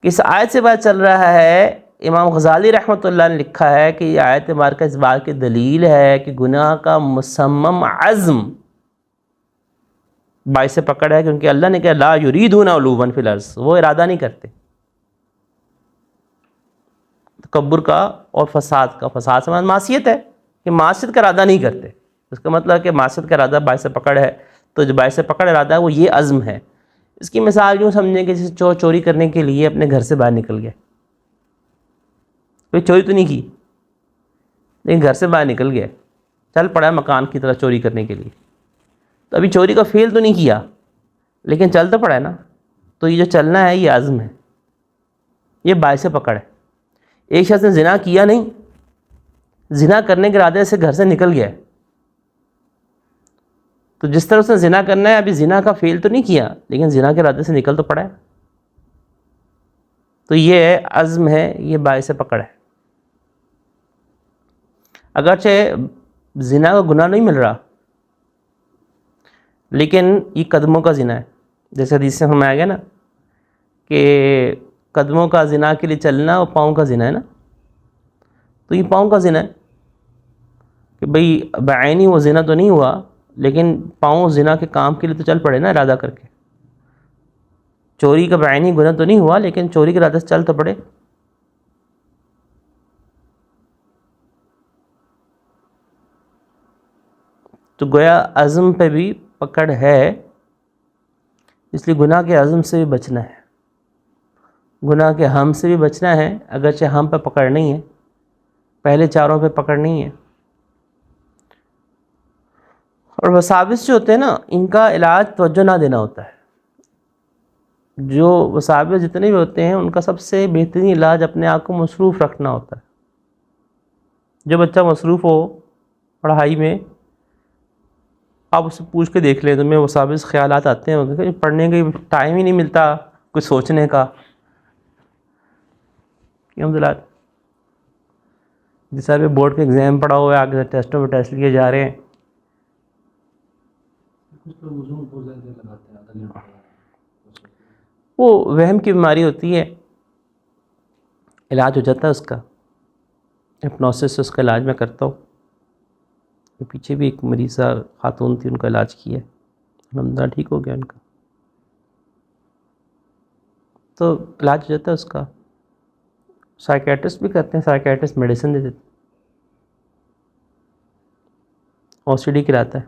किस आयत से बात चल रहा है? इमाम गज़ाली रहमतुल्लाह ने लिखा है कि ये आयत मुबारका इस बात की दलील है कि गुनाह का मुसम्मम अज़्म बाइस से पकड़ है, क्योंकि अल्लाह ने कहा ला युरीदूना उलूवन फिल अर्ज़, वो इरादा नहीं करते तकब्बुर का और फसाद का। फसाद से मासियत है कि मासियत का इरादा नहीं करते, इसका मतलब कि मासियत का इरादा बाइस से पकड़ है, तो जो बाइस से पकड़ इरादा है वो ये अज़्म है। इसकी मिसाल यूँ समझें कि जैसे चोर चोरी करने के लिए अपने घर से बाहर निकल गया, कोई चोरी तो नहीं की लेकिन घर से बाहर निकल गया, चल पड़ा मकान की तरफ चोरी करने के लिए, तो अभी चोरी का फेल तो नहीं किया लेकिन चल तो पड़ा है ना। तो ये जो चलना है ये आज़म है, ये बाइस से पकड़ है। एक शख्स ने ज़िना किया नहीं, ज़िना करने के इरादे से घर से निकल गया, तो जिस तरह उसने ज़िना करना है अभी ज़िना का फेल तो नहीं किया लेकिन ज़िना के इरादे से निकल तो पड़ा है, तो ये अज़्म है, ये बाइस से पकड़ है। अगरचे ज़िना का गुनाह नहीं मिल रहा लेकिन ये कदमों का ज़िना है, जैसे हदीस से हमें आ गया ना कि कदमों का ज़िना के लिए चलना और पाँव का ज़िना है ना, तो ये पाँव का ज़िना है कि भाई बायनी वो ज़िना तो नहीं हुआ लेकिन पाँव ज़िना के काम के लिए तो चल पड़े ना इरादा करके। चोरी का बायनी गुनाह तो नहीं हुआ लेकिन चोरी के इरादे से चल तो पड़े। तो गोया अज़्म पे भी पकड़ है, इसलिए गुनाह के अज़्म से भी बचना है, गुनाह के हम से भी बचना है। अगरचे हम पे पकड़ नहीं है, पहले चारों पे पकड़ नहीं है। और वसाविस जो होते हैं ना, इनका इलाज तवज्जो ना देना होता है। जो वसाविस जितने भी होते हैं उनका सबसे बेहतरीन इलाज अपने आप को मसरूफ़ रखना होता है। जो बच्चा मसरूफ़ हो पढ़ाई में, आप उससे पूछ के देख लें, तो मैं वसाविस ख्यालात आते हैं, पढ़ने का टाइम ही नहीं मिलता कुछ सोचने का। अलहम्दुलिल्लाह जिस साल पे बोर्ड के एग्ज़ाम पड़ा हुआ है, आगे टेस्टों में टेस्ट लिए जा रहे हैं, वो वहम की बीमारी होती है, इलाज हो जाता है उसका, हिप्नोसिस से उसका इलाज मैं करता हूँ। पीछे भी एक मरीज़ा खातून थी, उनका इलाज किया, अल्हम्दुलिल्लाह ठीक हो गया उनका, तो इलाज हो जाता है उसका। साइकेट्रिस्ट भी करते हैं, साइकेट्रिस्ट मेडिसिन दे देते हैं, OCD कराता है।